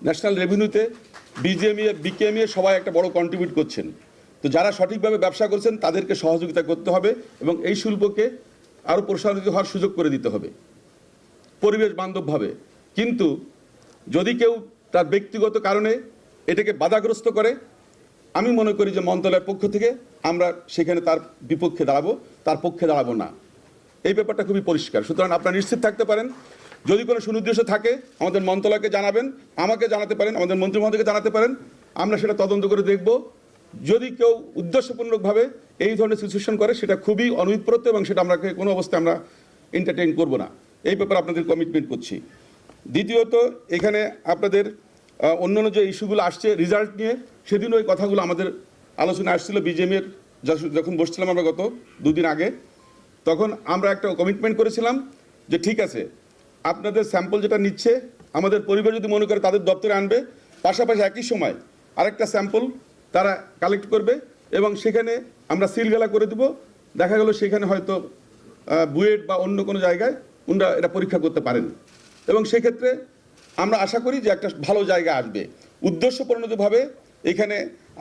National রেভিনিউতে BGME BKME সবাই একটা বড় কন্ট্রিবিউট করছেন। তো যারা সঠিকভাবে ব্যবসা করছেন তাদেরকে সহযোগিতা করতে হবে এবং এই শিল্পকে আরও প্রসারিত হওয়ার সুযোগ করে দিতে হবে পরিবেশ বান্ধবভাবে। কিন্তু যদি কেউ তার ব্যক্তিগত কারণে এটাকে বাধাগ্রস্ত করে, আমি মনে করি যে মন্ত্রণালয়ের পক্ষ থেকে আমরা সেখানে তার বিপক্ষে দাঁড়াবো, তার পক্ষে দাঁড়াবো না। এই ব্যাপারটা খুবই পরিষ্কার। সুতরাং আপনারা নিশ্চিত থাকতে পারেন, যদি কোনো সুনির্দিষ্ট থাকে আমাদের মন্ত্রণালয়কে জানাবেন, আমাকে জানাতে পারেন, আমাদের মন্ত্রী মহোদয়কে জানাতে পারেন, আমরা সেটা তদন্ত করে দেখব। যদি কেউ উদ্দেশ্যপূর্ণভাবে এই ধরনের সিচুয়েশন করে সেটা খুবই অনুপ্রত এবং সেটা আমরা কোনো অবস্থায় আমরা এন্টারটেইন করব না। এই ব্যাপারে আপনাদের কমিটমেন্ট করছি। দ্বিতীয়ত, এখানে আপনাদের অন্যান্য যে ইস্যুগুলো আসছে রেজাল্ট নিয়ে, সেদিন ওই কথাগুলো আমাদের আলোচনা আসছিল বিজেএমের যখন বসছিলাম আমরা গত দুদিন আগে, তখন আমরা একটা কমিটমেন্ট করেছিলাম যে ঠিক আছে, আপনাদের স্যাম্পল যেটা নিচ্ছে আমাদের পরিবার যদি মনে করে তাদের দপ্তরে আনবে, পাশাপাশি একই সময় আরেকটা স্যাম্পল তারা কালেক্ট করবে এবং সেখানে আমরা সিলগালা করে দেব। দেখা গেল সেখানে হয়তো বুয়েট বা অন্য কোনো জায়গায় ওনারা এটা পরীক্ষা করতে পারেন এবং সেক্ষেত্রে আমরা আশা করি যে একটা ভালো জায়গা আসবে। উদ্দেশ্যপ্রণোদিতভাবে এখানে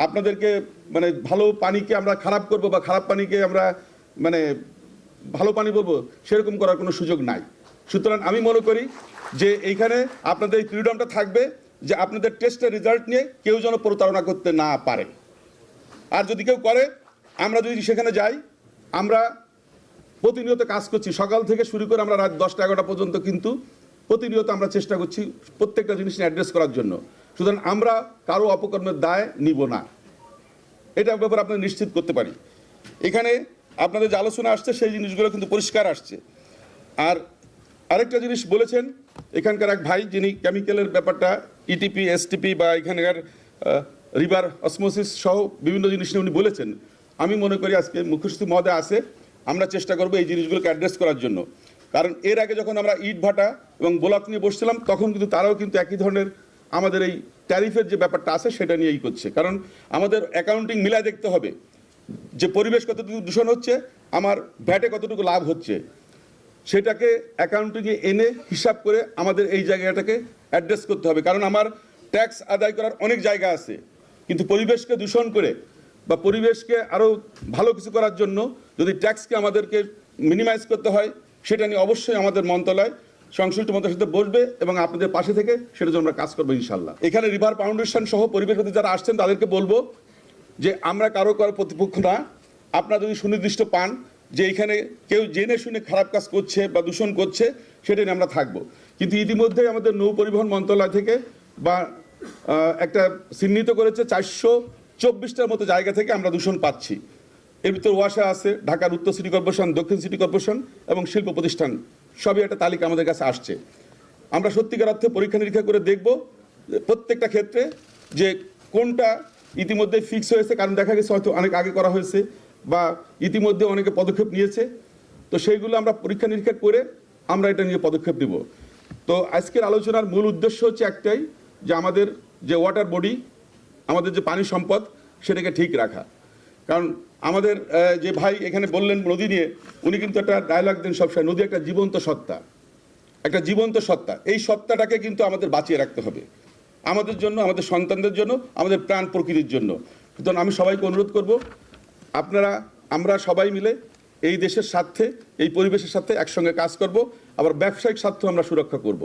আপনাদেরকে মানে ভালো পানিকে আমরা খারাপ করব বা খারাপ পানিকে আমরা মানে ভালো পানি বলবো, সেরকম করার কোনো সুযোগ নাই। সুতরাং আমি মনে করি যে এইখানে আপনাদের এই ফ্রিডমটা থাকবে যে আপনাদের টেস্টের রেজাল্ট নিয়ে কেউ যেন প্রতারণা করতে না পারে। আর যদি কেউ করে, আমরা যদি সেখানে যাই, আমরা প্রতিনিয়ত কাজ করছি, সকাল থেকে শুরু করে আমরা রাত 10টা-11টা পর্যন্ত কিন্তু প্রতিনিয়ত আমরা চেষ্টা করছি প্রত্যেকটা জিনিস নিয়ে অ্যাড্রেস করার জন্য। সুতরাং আমরা কারো অপকর্মের দায় নিব না, এটা ব্যাপারে আপনাদের নিশ্চিত করতে পারি। এখানে আপনাদের যে আলোচনা আসছে সেই জিনিসগুলো কিন্তু পরিষ্কার আসছে। আর আরেকটা জিনিস বলেছেন এখানকার এক ভাই, যিনি কেমিক্যালের ব্যাপারটা ইটিপি এসটিপি বা এখানকার রিভার অসমোসিস সহ বিভিন্ন জিনিস নিয়ে উনি বলেছেন। আমি মনে করি আজকে মুখ্য সচিব মহোদয় আছে, আমরা চেষ্টা করবো এই জিনিসগুলোকে অ্যাড্রেস করার জন্য। কারণ এর আগে যখন আমরা ইট ভাটা এবং ব্লক নিয়ে বসছিলাম তখন কিন্তু তারাও কিন্তু একই ধরনের আমাদের এই ট্যারিফের যে ব্যাপারটা আছে সেটা নিয়েই করছে। কারণ আমাদের অ্যাকাউন্টিং মিলায় দেখতে হবে যে পরিবেশ কতটুকু দূষণ হচ্ছে, আমার ভ্যাটে কতটুকু লাভ হচ্ছে, সেটাকে অ্যাকাউন্টিংয়ে এনে হিসাব করে আমাদের এই জায়গাটাকে অ্যাড্রেস করতে হবে। কারণ আমার ট্যাক্স আদায় করার অনেক জায়গা আছে, কিন্তু পরিবেশকে দূষণ করে বা পরিবেশকে আরও ভালো কিছু করার জন্য যদি ট্যাক্সকে আমাদেরকে মিনিমাইজ করতে হয়, সেটা নিয়ে অবশ্যই আমাদের মন্ত্রণালয় সংশ্লিষ্ট মন্ত্রণালয়ের সাথে বসবে এবং আপনাদের পাশে থেকে সেটা জন্য আমরা কাজ করবো ইনশাল্লাহ। এখানে রিভার ফাউন্ডেশন সহ পরিবেশবাদী যারা আসছেন তাদেরকে বলবো যে আমরা কারো প্রতিপক্ষ না। আপনারা যদি সুনির্দিষ্ট পান যে এখানে কেউ জেনে শুনে খারাপ কাজ করছে বা দূষণ করছে, সেটা নিয়ে আমরা থাকবো। কিন্তু ইতিমধ্যে আমাদের নৌ পরিবহন মন্ত্রণালয় থেকে বা একটা চিহ্নিত করেছে 424টার মতো জায়গা থেকে আমরা দূষণ পাচ্ছি। এর ভিতর ওয়াসা আছে, ঢাকার উত্তর সিটি কর্পোরেশন, দক্ষিণ সিটি কর্পোরেশন এবং শিল্প প্রতিষ্ঠান, সবই একটা তালিকা আমাদের কাছে আসছে। আমরা সত্যিকার অর্থে পরীক্ষা নিরীক্ষা করে দেখব প্রত্যেকটা ক্ষেত্রে যে কোনটা ইতিমধ্যে ফিক্স হয়েছে, কারণ দেখা গেছে হয়তো অনেক আগে করা হয়েছে বা ইতিমধ্যে অনেকে পদক্ষেপ নিয়েছে। তো সেইগুলো আমরা পরীক্ষা নিরীক্ষা করে আমরা এটা নিয়ে পদক্ষেপ নেব। তো আজকের আলোচনার মূল উদ্দেশ্য হচ্ছে একটাই, যে আমাদের যে ওয়াটার বডি, আমাদের যে পানি সম্পদ, সেটাকে ঠিক রাখা। কারণ আমাদের যে ভাই এখানে বললেন নদী নিয়ে, উনি কিন্তু একটা ডায়লগ দেন সবসময়, নদী একটা জীবন্ত সত্তা, একটা জীবন্ত সত্তা। এই সত্তাটাকে কিন্তু আমাদের বাঁচিয়ে রাখতে হবে, আমাদের জন্য, আমাদের সন্তানদের জন্য, আমাদের প্রাণ প্রকৃতির জন্য। সুতরাং আমি সবাইকে অনুরোধ করব, আমরা সবাই মিলে এই দেশের স্বার্থে, এই পরিবেশের সাথে একসঙ্গে কাজ করব, আবার ব্যবসায়িক স্বার্থ আমরা সুরক্ষা করব।